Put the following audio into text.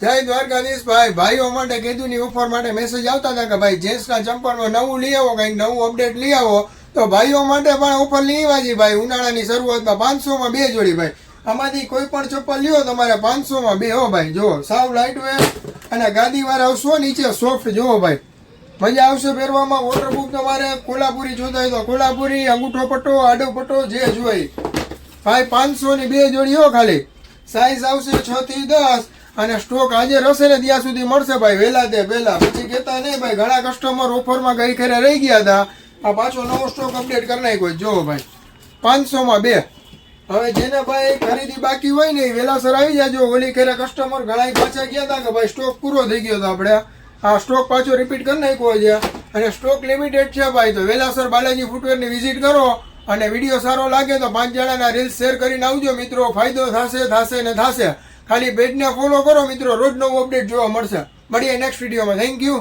જય દ્વારકાધીશ ભાઈ. ભાઈઓ માટે કીધું ઓફર માટે મેસેજ આવતા હતા કે ભાઈ જેન્ટ્સના ચંપલમાં નવું લઈ આવો, કંઈક નવું અપડેટ લઈ આવો. તો ભાઈઓ માટે પણ ઓફર લઈ આવવા ભાઈ. ઉનાળાની શરૂઆતમાં 500માં 2 જોડી ભાઈ. આમાંથી કોઈ પણ ચપ્પલ લ્યો તમારે 500માં 2 હો ભાઈ. જુઓ સાવ લાઇટ વેટ અને ગાદીવાળા આવશો, નીચે સોફ્ટ. જુઓ ભાઈ મજા આવશે પહેરવામાં. વોટરપ્રૂફ તમારે કોલ્હાપુરી જોતા હોય તો કોલ્હાપુરી, અંગૂઠો પટ્ટો, આડો પટ્ટો જે જોઈએ ભાઈ. 500ની 2 જોડી હો ખાલી. સાઈઝ આવશે 6 થી 10 અને સ્ટોક આજે હશે ને ત્યાં સુધી મળશે ભાઈ. વહેલા તે પહેલા પછી કહેતા નહીં ભાઈ. ઘણા કસ્ટમર ઓફરમાં ગઈ ખેરે રહી ગયા હતા. આ પાછો નવો સ્ટોક અપડેટ કરી નાખ્યો. જો ભાઈ 500માં 2. હવે જેને ભાઈ ખરીદી બાકી હોય ને એ વહેલાસર આવી જાજો. ઓલી ખેરે કસ્ટમર ઘણા પાછા ગયા હતા કે ભાઈ સ્ટોક પૂરો થઈ ગયો હતો. આપણે આ સ્ટોક પાછો રિપીટ કરી નાખ્યો છે અને સ્ટોક લિમિટેડ છે ભાઈ. તો વહેલાસર બાલાજી ફૂટવેરની વિઝિટ કરો અને વિડીયો સારો લાગે તો 5 જણાના રીલ્સ શેર કરીને આવજો મિત્રો. ફાયદો થશે ને થશે. ખાલી પેજને ફોલો કરો મિત્રો. રોજ નવું અપડેટ જોવા મળશે. મળીએ નેક્સ્ટ વિડીયોમાં. Thank you.